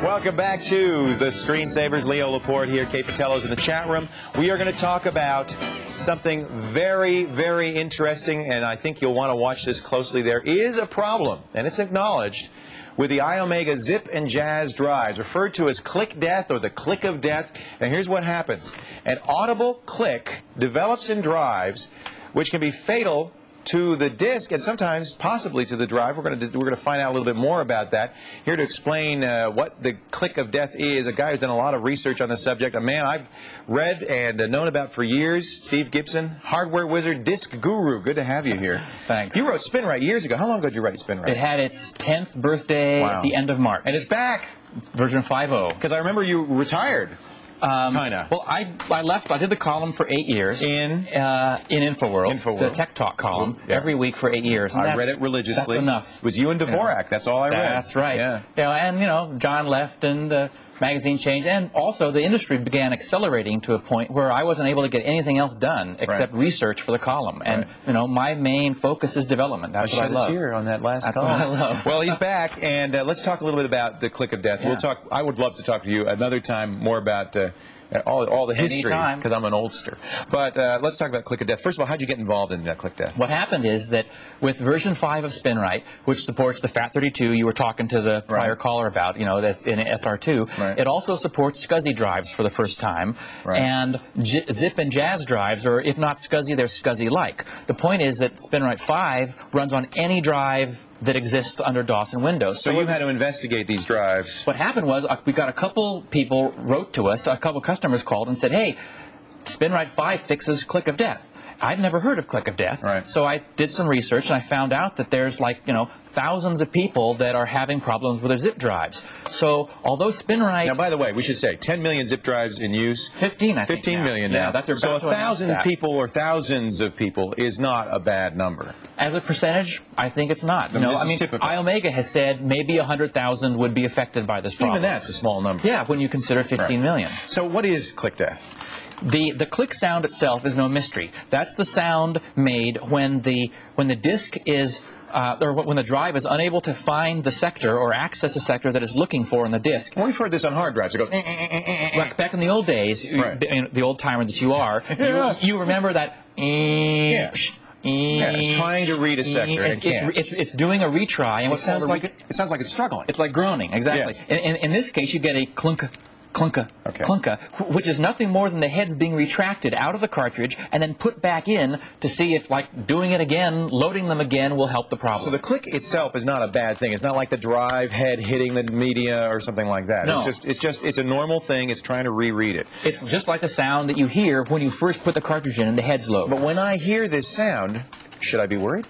Welcome back to the Screensavers. Leo Laporte here. Kate Patello's in the chat room. We are going to talk about something very, very interesting, and I think you'll want to watch this closely. There is a problem, and it's acknowledged, with the iOmega Zip and Jazz drives, referred to as click death or the click of death. And here's what happens. An audible click develops in drives, which can be fatal to the disk and sometimes possibly to the drive. We're going to find out a little bit more about that. Here to explain what the click of death is, a guy who's done a lot of research on the subject, a man I've read and known about for years, Steve Gibson, hardware wizard, disk guru. Good to have you here. Thanks. You wrote SpinRite years ago. How long ago did you write SpinRite? It had its 10th birthday at the end of March. And it's back. Version 5.0. Because I remember you retired. Kinda. Well, I left. I did the column for 8 years in InfoWorld, the Tech Talk column, every week for 8 years. I read it religiously. That's enough. It was you and Dvorak. That's all I read. That's right. Yeah. And John left, and the magazine changed, and also the industry began accelerating to a point where I wasn't able to get anything else done except research for the column. And my main focus is development. That's what I love. Here on that last column. That's what I love. Well, he's back, and let's talk a little bit about the click of death. We'll talk. I would love to talk to you another time more about all the history, because I'm an oldster. But let's talk about click of death. First of all, how did you get involved in click death? What happened is that with version 5 of SpinRite, which supports the FAT32 you were talking to the prior caller about, that's in SR2, it also supports SCSI drives for the first time. And Zip and Jazz drives, or if not SCSI, they're SCSI-like. The point is that SpinRite 5 runs on any drive that exists under DOS and Windows. So you had to investigate these drives. What happened was we got a couple people wrote to us, a couple customers called and said, hey, SpinRite 5 fixes click of death. I'd never heard of click of death, so I did some research and I found out that there's thousands of people that are having problems with their zip drives. So although SpinRite... Now, by the way, we should say 10 million zip drives in use. 15, I think. 15 million now. Yeah, that's so 1,000 people or thousands of people is not a bad number. As a percentage, I think it's not. iOmega has said maybe 100,000 would be affected by this problem. Even that's a small number. Yeah, when you consider 15 million. So what is click death? The click sound itself is no mystery. That's the sound made when the disk is or when the drive is unable to find the sector or access a sector that it's looking for in the disk. Well, we've heard this on hard drives. It goes. Like back in the old days, the old timer that you are, you remember that. It's trying to read a sector and can't. It's doing a retry, and it sounds like it's struggling. It's like groaning, exactly. Yes. In this case, you get a clunk. Clunka, clunka, which is nothing more than the heads being retracted out of the cartridge and then put back in to see if, doing it again, loading them again will help the problem. So the click itself is not a bad thing. It's not like the drive head hitting the media or something like that. No. It's a normal thing. It's trying to reread it. It's just like the sound that you hear when you first put the cartridge in and the heads load. But when I hear this sound, should I be worried?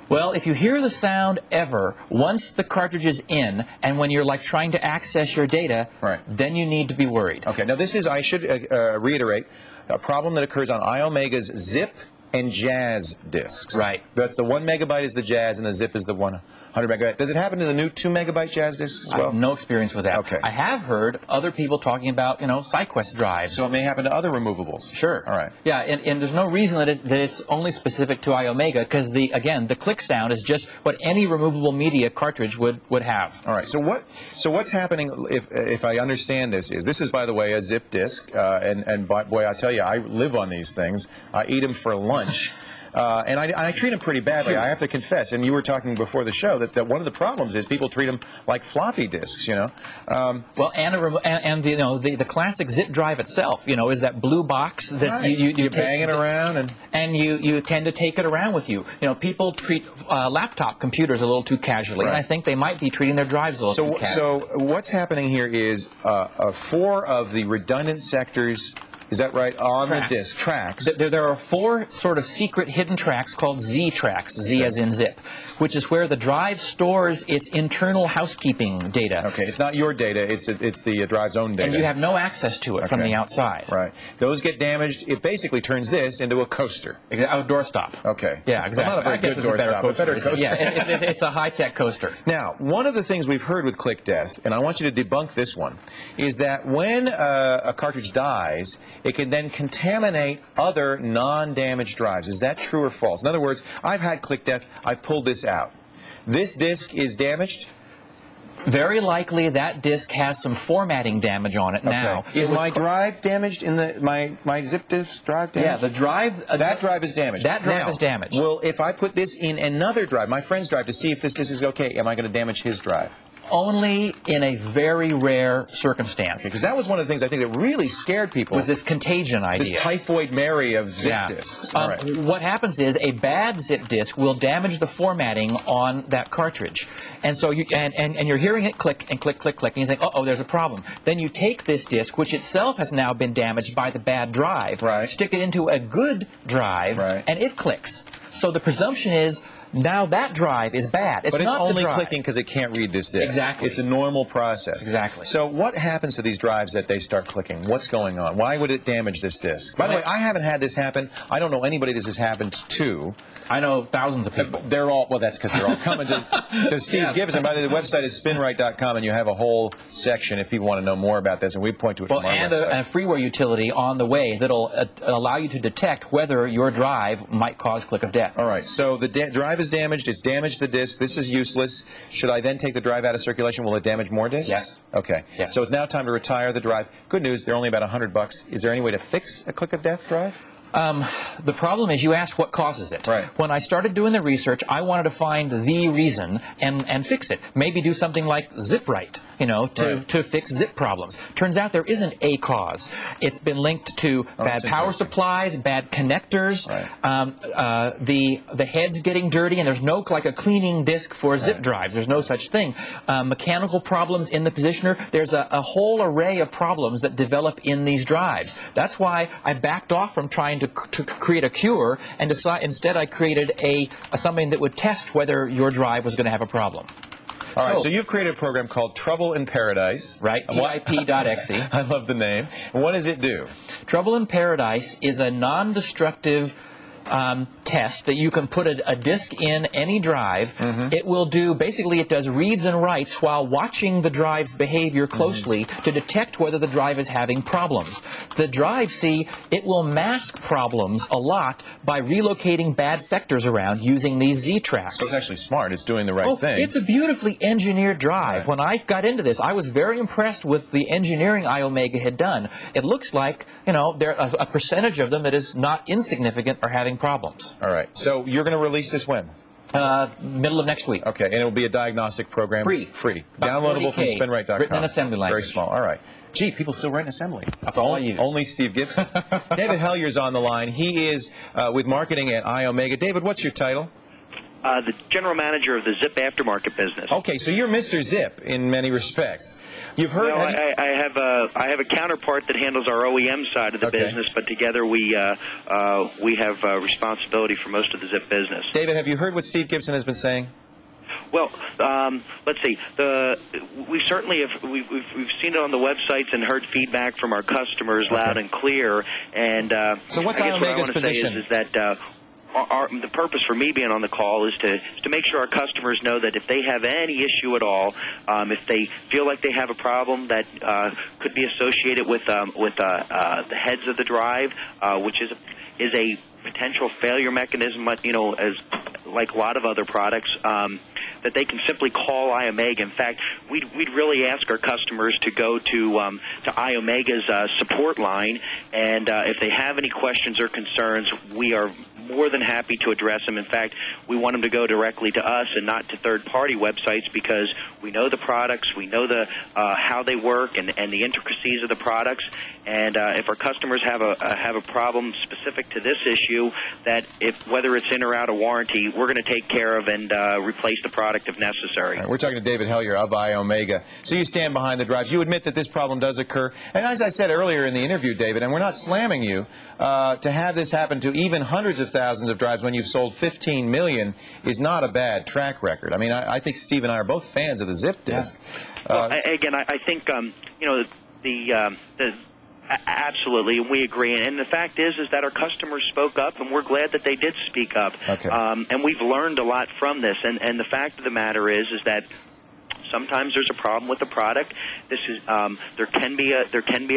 Well, if you hear the sound ever, once the cartridge is in, and when you're trying to access your data, then you need to be worried. Okay, now this is, I should reiterate, a problem that occurs on iOmega's Zip and Jazz disks. That's the 1 megabyte is the Jazz and the Zip is the 100 megabyte. Does it happen to the new 2 megabyte Jazz disks as well? I have no experience with that. Okay. I have heard other people talking about, SideQuest drives. So it may happen to other removables. Sure. All right. Yeah, and there's no reason that it's only specific to iOmega, because again, the click sound is just what any removable media cartridge would have. All right. So what's happening, if I understand this is, by the way, a zip disk, and boy, I tell you, I live on these things. I eat them for lunch. And I treat them pretty badly, I have to confess. And you were talking before the show that one of the problems is people treat them like floppy disks, Well, and the classic zip drive itself, is that blue box that you bang it around, and you tend to take it around with you. People treat laptop computers a little too casually, and I think they might be treating their drives a little too casually. So what's happening here is 4 of the redundant sectors. Is that right? On the disk. Tracks. There are 4 sort of secret hidden tracks called Z tracks, Z as in zip, which is where the drive stores its internal housekeeping data. Okay, it's not your data, it's the drive's own data. And you have no access to it from the outside. Right. Those get damaged, it basically turns this into a coaster. A doorstop. Okay. Yeah, exactly. Well, not a very good doorstop, a better coaster. Yeah, it's a high-tech coaster. Now, one of the things we've heard with click death, and I want you to debunk this one, is that when a cartridge dies, it can then contaminate other non-damaged drives. Is that true or false? In other words, I've had click death, I've pulled this out. This disk is damaged? Very likely that disk has some formatting damage on it now. Is my drive damaged in the my zip disk drive damaged? Yeah, the drive. That drive is damaged. That drive is damaged. Well, if I put this in another drive, my friend's drive, to see if this disk is okay, am I going to damage his drive? Only in a very rare circumstance. Because that was one of the things I think that really scared people. Was this contagion idea. This typhoid Mary of zip disks. What happens is a bad zip disk will damage the formatting on that cartridge. And so you're hearing it click and click, click, click, and you think, uh-oh, there's a problem. Then you take this disk, which itself has now been damaged by the bad drive, stick it into a good drive, and it clicks. So the presumption is, now that drive is bad. It's not only clicking because it can't read this disk. Exactly. It's a normal process. Exactly. So what happens to these drives that they start clicking? What's going on? Why would it damage this disk? By the way, I haven't had this happen. I don't know anybody this has happened to. I know thousands of people. They're all, well, that's because they're all coming to. So Steve Gibson, by the way, the website is spinright.com, and you have a whole section if people want to know more about this, and we point to it from our website. And a freeware utility on the way that'll allow you to detect whether your drive might cause click of death. All right, so the drive is damaged. It's damaged the disk. This is useless. Should I then take the drive out of circulation? Will it damage more disks? Yes. Okay. Yes. So it's now time to retire the drive. Good news, they're only about $100. Is there any way to fix a click of death drive? The problem is you asked what causes it. Right. When I started doing the research, I wanted to find the reason and fix it. Maybe do something like ZipWrite, you know, to fix zip problems. Turns out there isn't a cause. It's been linked to bad power supplies, bad connectors, the heads getting dirty, and there's no like a cleaning disk for zip drives. There's no such thing. Mechanical problems in the positioner. There's a whole array of problems that develop in these drives. That's why I backed off from trying to create a cure, and instead I created something that would test whether your drive was going to have a problem. All right, so you've created a program called Trouble in Paradise. Right, TIP.exe. I love the name. And what does it do? Trouble in Paradise is a non-destructive test that you can put a disk in any drive. It will do, basically it does reads and writes while watching the drive's behavior closely to detect whether the drive is having problems. The drive, see, it will mask problems a lot by relocating bad sectors around using these Z-tracks. So it's actually smart. It's doing the right thing. It's a beautifully engineered drive. When I got into this, I was very impressed with the engineering iOmega had done. It looks like, you know, there a percentage of them that is not insignificant are having problems. All right. So you're going to release this when? Middle of next week. Okay. And it will be a diagnostic program? Free. Downloadable from spinright.com. Written in assembly language. Very small. All right. Gee, people still write in assembly. That's all I use. Only Steve Gibson. David Hellier's on the line. He is with marketing at iOmega. David, what's your title? The general manager of the Zip aftermarket business. Okay, so you're Mr. Zip in many respects. You've heard. No, I have a counterpart that handles our OEM side of the business, but together we have responsibility for most of the Zip business. David, have you heard what Steve Gibson has been saying? Well, let's see. We certainly have. We've seen it on the websites and heard feedback from our customers loud and clear. And so, what's I guess what I iOmega's want to say position? is that the purpose for me being on the call is to make sure our customers know that if they have any issue at all, if they feel like they have a problem that could be associated with the heads of the drive, which is a potential failure mechanism, you know, as like a lot of other products, that they can simply call iOmega. In fact, we'd really ask our customers to go to iOmega's support line, and if they have any questions or concerns, we are more than happy to address them. In fact, we want them to go directly to us and not to third-party websites, because we know the products, we know the how they work and the intricacies of the products. And if our customers have a problem specific to this issue, that whether it's in or out of warranty, we're going to take care of and replace the product if necessary. Right, we're talking to David Hellier of iOmega. So you stand behind the drives. You admit that this problem does occur. And as I said earlier in the interview, David, and we're not slamming you, to have this happen to even hundreds of thousands of drives when you've sold 15 million is not a bad track record. I mean, I think Steve and I are both fans of the zip disk. Well, again, I think you know, absolutely, and we agree. And the fact is that our customers spoke up, and we're glad that they did speak up. Okay. And we've learned a lot from this. And the fact of the matter is that Sometimes there's a problem with the product. This is there can be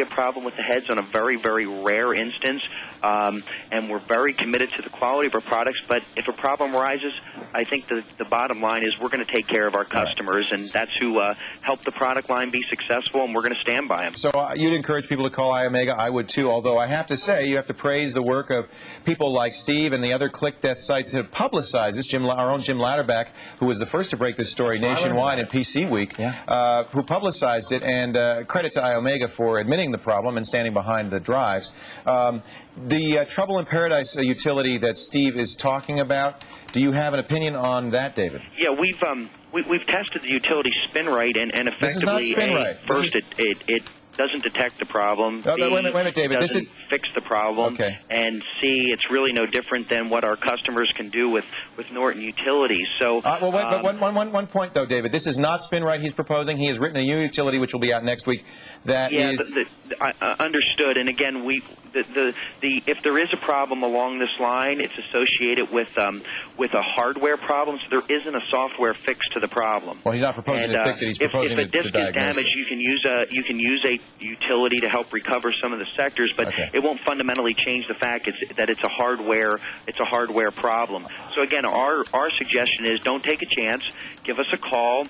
a problem with the heads on a very, very rare instance, and we're very committed to the quality of our products. But if a problem arises, I think the bottom line is we're going to take care of our customers, and that's who help the product line be successful, and we're going to stand by them. So you'd encourage people to call iOmega. I would too, although I have to say you have to praise the work of people like Steve and the other click death sites that have publicized this. Our own Jim Latterback, who was the first to break this story nationwide in PC Week, who publicized it, and credit to iOmega for admitting the problem and standing behind the drives. The Trouble in Paradise utility that Steve is talking about, do you have an opinion on that, David? Yeah, we've tested the utility SpinRite, and effectively, this is not SpinRite. First, it doesn't detect the problem. Wait a minute, David. This doesn't fix the problem. Okay. And C, it's really no different than what our customers can do with Norton Utilities. So, well, wait, but one point though, David. This is not SpinRite he's proposing. He has written a new utility which will be out next week. That is understood. And again, if there is a problem along this line, it's associated with a hardware problem. So there isn't a software fix to the problem. Well, he's not proposing to fix it. He's proposing if a disk is damaged, you can use a utility to help recover some of the sectors, but it won't fundamentally change the fact that it's a hardware problem. So again, our suggestion is don't take a chance. Give us a call.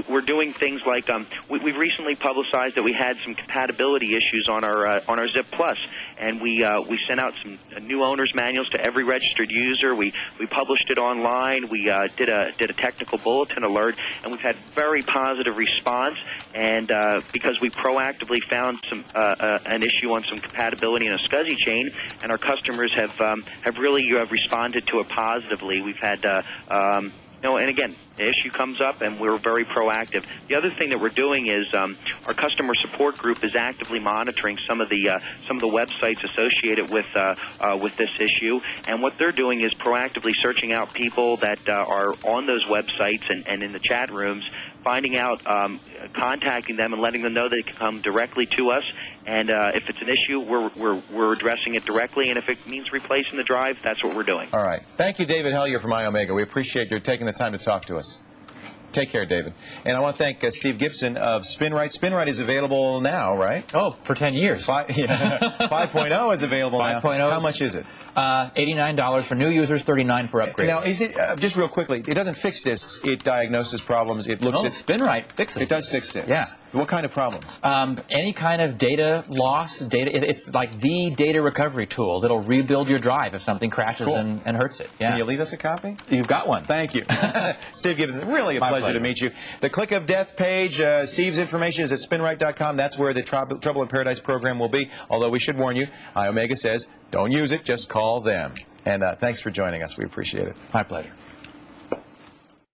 We're doing things like we've recently publicized that we had some compatibility issues on our Zip Plus, and we sent out some new owners manuals to every registered user. We published it online. We did a technical bulletin alert, and we've had very positive response. And because we proactively found an issue on some compatibility in a SCSI chain, and our customers have really responded to it positively. We've had and again, the issue comes up, and we're very proactive. The other thing that we're doing is our customer support group is actively monitoring some of the websites associated with this issue, and what they're doing is proactively searching out people that are on those websites and in the chat rooms, finding out, contacting them, and letting them know they can come directly to us. And if it's an issue, we're addressing it directly. And if it means replacing the drive, that's what we're doing. All right. Thank you, David Hellier from iOmega. We appreciate your taking the time to talk to us. Take care, David. And I want to thank Steve Gibson of SpinRite. SpinRite is available now, right? Oh, for 10 years. 5.0 is available now. 5.0. How much is it? $89 for new users, $39 for upgrades. Now, is it, just real quickly, it doesn't fix disks. It diagnoses problems. It looks at... SpinRite fixes it. does fix disks. Yeah. What kind of problems? Any kind of data loss. It's like the data recovery tool that'll rebuild your drive if something crashes and hurts it. Yeah. Can you leave us a copy? You've got one. Thank you. Steve Gibson, really a pleasure to meet you. The Click of Death page, Steve's information is at spinrite.com. That's where the Trouble in Paradise program will be. Although we should warn you, iOmega says, don't use it, just call them. And thanks for joining us. We appreciate it. My pleasure.